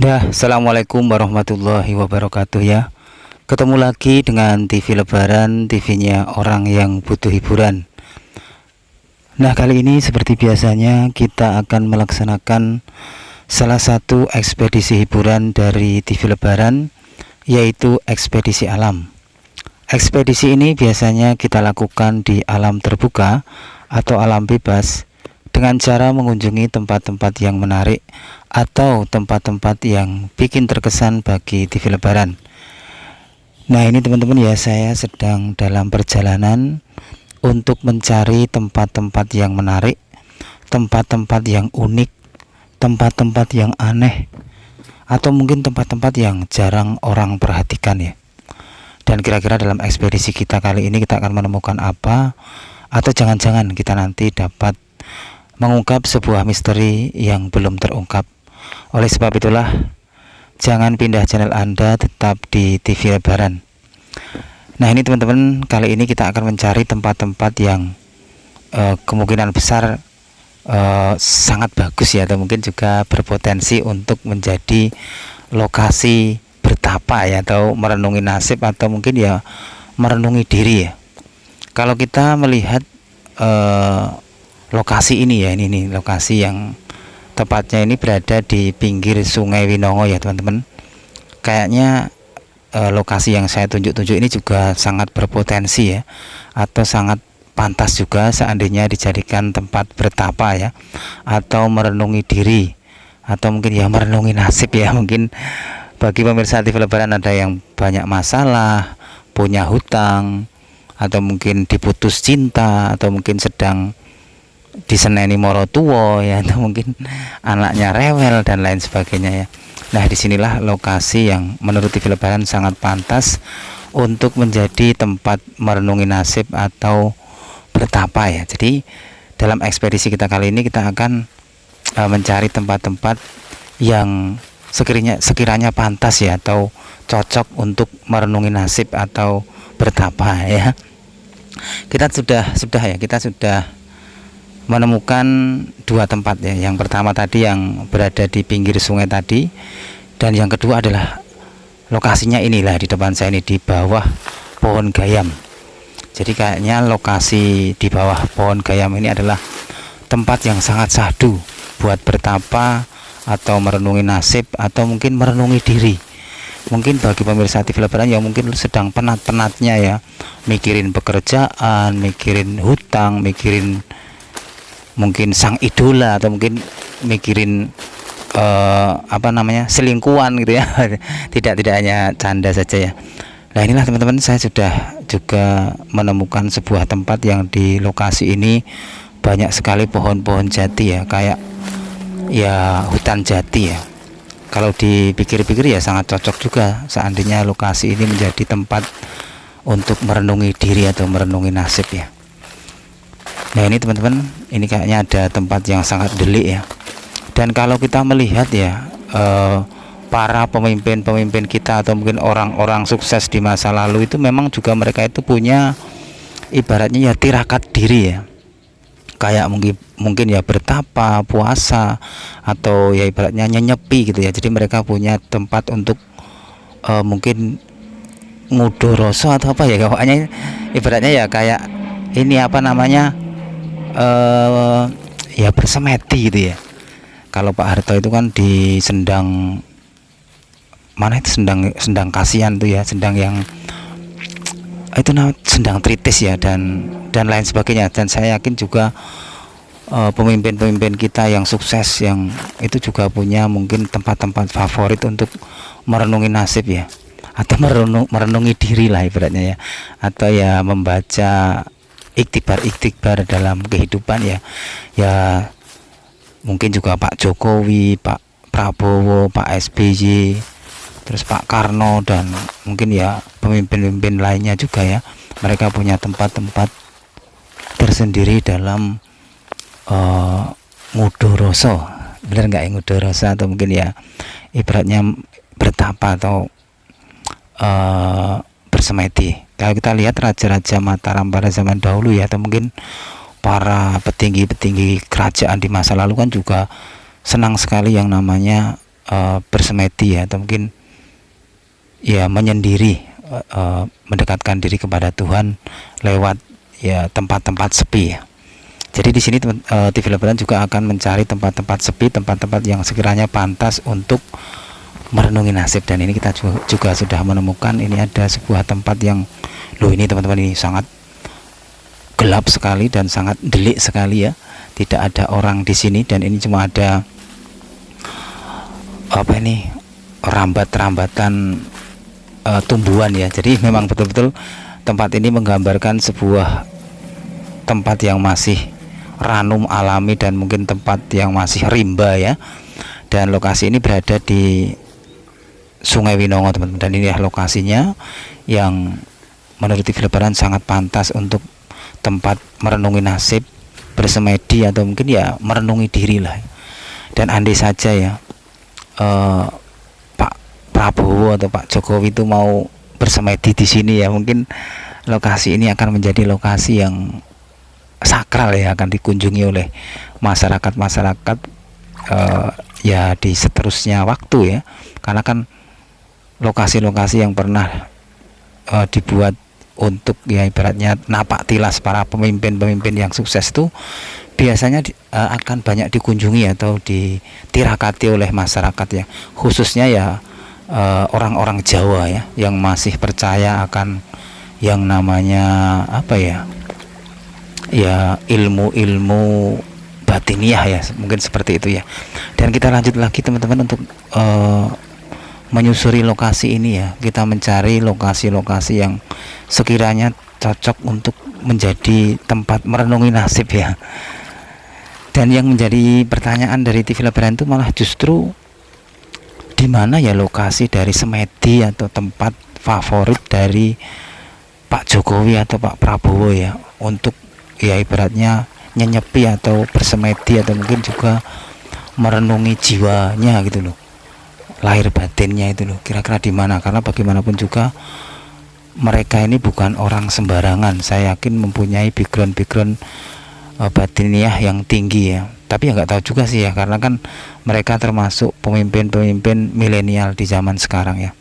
Assalamualaikum warahmatullahi wabarakatuh ya. Ketemu lagi dengan TV Lebaran, TV-nya orang yang butuh hiburan. Nah, kali ini seperti biasanya kita akan melaksanakan salah satu ekspedisi hiburan dari TV Lebaran, yaitu ekspedisi alam. Ekspedisi ini biasanya kita lakukan di alam terbuka atau alam bebas dengan cara mengunjungi tempat-tempat yang menarik atau tempat-tempat yang bikin terkesan bagi TV Lebaran. Nah, ini teman-teman ya, saya sedang dalam perjalanan untuk mencari tempat-tempat yang menarik, tempat-tempat yang unik, tempat-tempat yang aneh, atau mungkin tempat-tempat yang jarang orang perhatikan ya. Dan kira-kira dalam ekspedisi kita kali ini kita akan menemukan apa, atau jangan-jangan kita nanti dapat mengungkap sebuah misteri yang belum terungkap. Oleh sebab itulah, jangan pindah channel Anda, tetap di TV Lebaran. Nah, ini teman-teman, kali ini kita akan mencari tempat-tempat yang kemungkinan besar sangat bagus ya, atau mungkin juga berpotensi untuk menjadi lokasi bertapa ya, atau merenungi nasib, atau mungkin ya merenungi diri ya. Kalau kita melihat lokasi ini ya, ini lokasi yang tepatnya ini berada di pinggir Sungai Winongo ya teman-teman. Kayaknya lokasi yang saya tunjuk-tunjuk ini juga sangat berpotensi ya, atau sangat pantas juga seandainya dijadikan tempat bertapa ya, atau merenungi diri, atau mungkin ya merenungi nasib ya. Mungkin bagi pemirsa TV Lebaran ada yang banyak masalah, punya hutang, atau mungkin diputus cinta, atau mungkin sedang diseneni moro tuwo ya, atau mungkin anaknya rewel dan lain sebagainya ya. Nah, disinilah lokasi yang menurut TV Lebaran sangat pantas untuk menjadi tempat merenungi nasib atau bertapa ya. Jadi dalam ekspedisi kita kali ini kita akan mencari tempat-tempat yang sekiranya pantas ya, atau cocok untuk merenungi nasib atau bertapa ya. Kita sudah menemukan dua tempat ya. Yang pertama tadi yang berada di pinggir sungai tadi, dan yang kedua adalah lokasinya inilah di depan saya ini, di bawah pohon gayam. Jadi kayaknya lokasi di bawah pohon gayam ini adalah tempat yang sangat syahdu buat bertapa atau merenungi nasib, atau mungkin merenungi diri. Mungkin bagi pemirsa TV Lebaran yang mungkin sedang penat-penatnya ya, mikirin pekerjaan, mikirin hutang, mikirin mungkin sang idola, atau mungkin mikirin selingkuhan gitu ya. tidak hanya canda saja ya. Nah, inilah teman-teman, saya sudah juga menemukan sebuah tempat yang di lokasi ini banyak sekali pohon-pohon jati ya, kayak ya hutan jati ya. Kalau dipikir-pikir ya sangat cocok juga seandainya lokasi ini menjadi tempat untuk merenungi diri atau merenungi nasib ya. Nah, ini teman-teman, ini kayaknya ada tempat yang sangat delik ya. Dan kalau kita melihat ya, para pemimpin-pemimpin kita atau mungkin orang-orang sukses di masa lalu itu memang juga mereka itu punya ibaratnya ya tirakat diri ya. Kayak mungkin ya bertapa, puasa, atau ya ibaratnya nyenyepi gitu ya. Jadi mereka punya tempat untuk mungkin ngudoroso atau apa ya, pokoknya ibaratnya ya kayak ini ya bersemedi gitu ya. Kalau Pak Harto itu kan di Sendang, mana itu, Sendang kasihan tuh ya, Sendang yang itu Sendang Tritis ya, dan lain sebagainya. Dan saya yakin juga pemimpin-pemimpin kita yang sukses yang itu juga punya mungkin tempat-tempat favorit untuk merenungi nasib ya, atau merenungi diri lah ibaratnya ya, atau ya membaca iktikbar dalam kehidupan ya. Ya mungkin juga Pak Jokowi, Pak Prabowo, Pak SBY, terus Pak Karno, dan mungkin ya pemimpin-pemimpin lainnya juga ya. Mereka punya tempat-tempat tersendiri dalam ngudoroso, bener nggak ya, ngudoroso, atau mungkin ya ibaratnya bertapa atau bersemedi. Kalau kita lihat raja-raja Mataram pada zaman dahulu ya, atau mungkin para petinggi-petinggi kerajaan di masa lalu kan juga senang sekali yang namanya bersemedi ya, atau mungkin ya menyendiri, mendekatkan diri kepada Tuhan lewat ya tempat-tempat sepi ya. Jadi di sini TV Lebaran juga akan mencari tempat-tempat sepi, tempat-tempat yang sekiranya pantas untuk merenungi nasib. Dan ini kita juga sudah menemukan, ini ada sebuah tempat yang, loh ini teman-teman, ini sangat gelap sekali dan sangat delik sekali ya. Tidak ada orang di sini, dan ini cuma ada rambat-rambatan tumbuhan ya. Jadi memang betul-betul tempat ini menggambarkan sebuah tempat yang masih ranum alami dan mungkin tempat yang masih rimba ya. Dan lokasi ini berada di Sungai Winongo teman-teman, dan ini lokasinya yang menurut TV Lebaran sangat pantas untuk tempat merenungi nasib, bersemedi, atau mungkin ya merenungi diri lah. Dan andai saja ya Pak Prabowo atau Pak Jokowi itu mau bersemedi di sini ya, mungkin lokasi ini akan menjadi lokasi yang sakral ya, akan dikunjungi oleh masyarakat ya di seterusnya waktu ya, karena kan lokasi-lokasi yang pernah dibuat untuk ya ibaratnya napak tilas para pemimpin-pemimpin yang sukses itu biasanya akan banyak dikunjungi atau ditirakati oleh masyarakat ya, khususnya ya orang-orang Jawa ya, yang masih percaya akan yang namanya ilmu-ilmu batiniah ya, mungkin seperti itu ya. Dan kita lanjut lagi teman-teman untuk menyusuri lokasi ini ya, kita mencari lokasi-lokasi yang sekiranya cocok untuk menjadi tempat merenungi nasib ya. Dan yang menjadi pertanyaan dari TV Lebaran itu malah justru di mana ya lokasi dari semedi atau tempat favorit dari Pak Jokowi atau Pak Prabowo ya, untuk ya ibaratnya nyenyepi atau bersemedi, atau mungkin juga merenungi jiwanya gitu loh, lahir batinnya itu loh, kira-kira di mana. Karena bagaimanapun juga mereka ini bukan orang sembarangan, saya yakin mempunyai background batiniah yang tinggi ya. Tapi ya nggak tahu juga sih ya, karena kan mereka termasuk pemimpin-pemimpin milenial di zaman sekarang ya.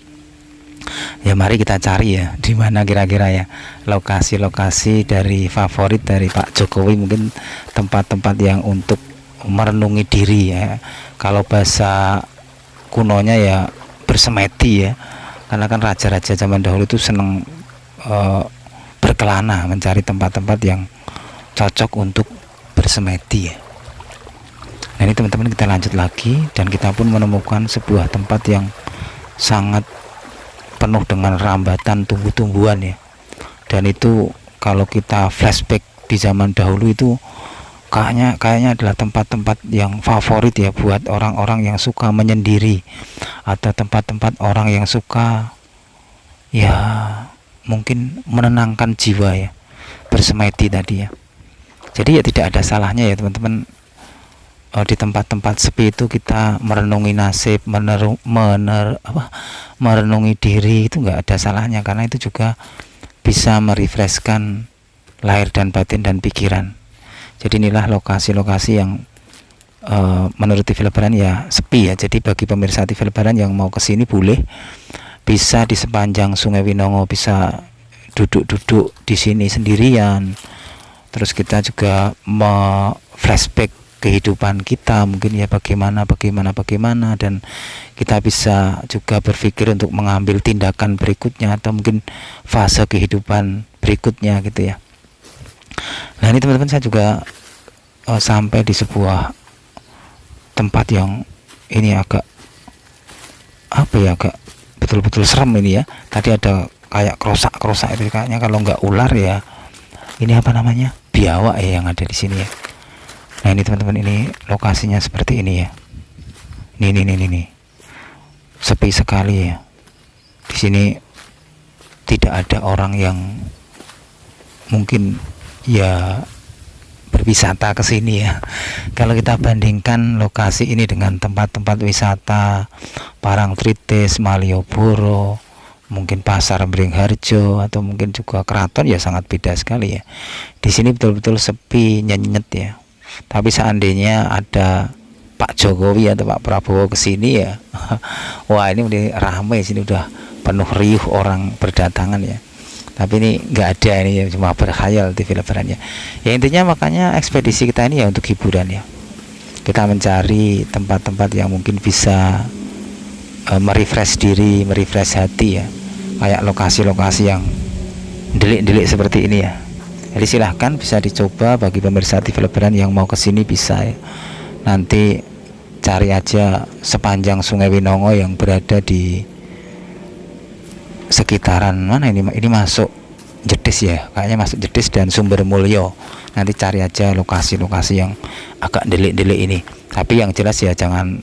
Ya mari kita cari ya, di mana kira-kira ya lokasi-lokasi dari favorit dari Pak Jokowi, mungkin tempat-tempat yang untuk merenungi diri ya. Kalau bahasa kunonya ya bersemedi ya, karena kan raja-raja zaman dahulu itu senang berkelana mencari tempat-tempat yang cocok untuk bersemedi ya. Nah ini teman-teman, kita lanjut lagi dan kita pun menemukan sebuah tempat yang sangat penuh dengan rambatan tumbuh-tumbuhan ya. Dan itu kalau kita flashback di zaman dahulu itu kayaknya adalah tempat-tempat yang favorit ya buat orang-orang yang suka menyendiri, atau tempat-tempat orang yang suka ya mungkin menenangkan jiwa ya, bersemedi tadi ya. Jadi ya tidak ada salahnya ya teman-teman, di tempat-tempat sepi itu kita merenungi nasib, merenungi diri, itu nggak ada salahnya, karena itu juga bisa merefreshkan lahir dan batin dan pikiran. Jadi inilah lokasi-lokasi yang menurut TV Lebaran ya sepi ya. Jadi bagi pemirsa TV Lebaran yang mau kesini boleh, bisa di sepanjang Sungai Winongo, bisa duduk-duduk di sini sendirian. Terus kita juga flashback kehidupan kita, mungkin ya bagaimana, dan kita bisa juga berpikir untuk mengambil tindakan berikutnya, atau mungkin fase kehidupan berikutnya gitu ya. Nah ini teman-teman, saya juga sampai di sebuah tempat yang ini agak agak betul-betul serem ini ya. Tadi ada kayak kerosak itu, kayaknya kalau nggak ular ya ini biawak ya yang ada di sini ya. Nah ini teman-teman, ini lokasinya seperti ini ya. Ini sepi sekali ya. Di sini tidak ada orang yang mungkin ya berwisata ke sini ya. Kalau kita bandingkan lokasi ini dengan tempat-tempat wisata Parangtritis, Malioboro, mungkin Pasar Beringharjo, atau mungkin juga Keraton, ya sangat beda sekali ya. Di sini betul-betul sepi, nyenyet ya. Tapi seandainya ada Pak Jokowi atau Pak Prabowo ke sini ya, Wah, ini udah ramai sini, udah penuh riuh orang berdatangan ya. Tapi ini nggak ada, ini ya, cuma berkhayal developerannya. Ya intinya makanya ekspedisi kita ini ya untuk hiburan ya. Kita mencari tempat-tempat yang mungkin bisa merefresh diri, merefresh hati ya. Kayak lokasi-lokasi yang delik-delik seperti ini ya. Jadi silahkan bisa dicoba bagi pemirsa developeran yang mau kesini bisa ya. Nanti cari aja sepanjang Sungai Winongo yang berada di sekitaran mana ini masuk Jetis ya, kayaknya masuk Jetis dan Sumber Mulyo. Nanti cari aja lokasi-lokasi yang agak delik-delik ini. Tapi yang jelas ya jangan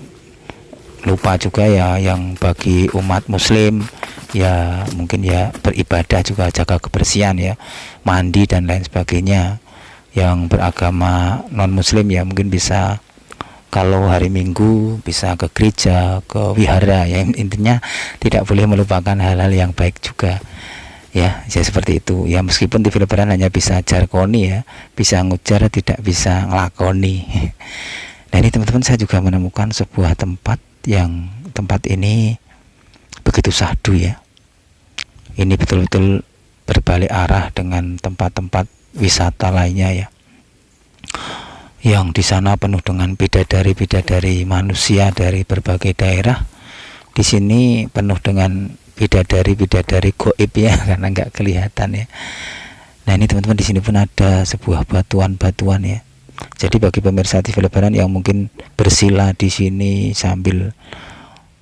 lupa juga ya yang bagi umat muslim ya mungkin ya beribadah juga jaga kebersihan ya, mandi dan lain sebagainya. Yang beragama non muslim ya mungkin bisa kalau hari Minggu bisa ke gereja, ke wihara ya, intinya tidak boleh melupakan hal-hal yang baik juga ya, ya seperti itu ya. Meskipun developeran hanya bisa jargoni ya, bisa ngujar tidak bisa ngelakoni. Nah ini teman-teman, saya juga menemukan sebuah tempat yang tempat ini begitu syahdu ya. Ini betul-betul berbalik arah dengan tempat-tempat wisata lainnya ya, yang di sana penuh dengan bidadari-bidadari manusia dari berbagai daerah. Di sini penuh dengan bidadari-bidadari goib ya, karena nggak kelihatan ya. Nah ini teman-teman, di sini pun ada sebuah batuan-batuan ya. Jadi bagi pemirsa developeran yang mungkin bersila di sini sambil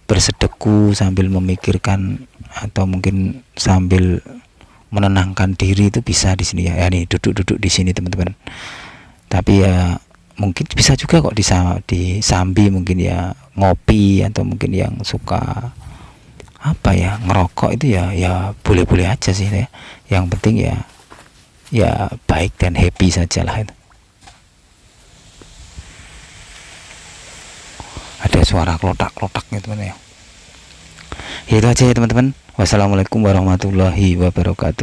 bersedeku, sambil memikirkan atau mungkin sambil menenangkan diri itu bisa di sini ya. Ya nih duduk-duduk di sini teman-teman. Tapi ya mungkin bisa juga kok di sambi mungkin ya ngopi, atau mungkin yang suka apa ya ngerokok itu ya boleh-boleh aja sih ya. Yang penting ya baik dan happy saja lah itu. Ada suara klotak-klotaknya teman ya. Itu aja ya teman-teman. Wassalamualaikum warahmatullahi wabarakatuh.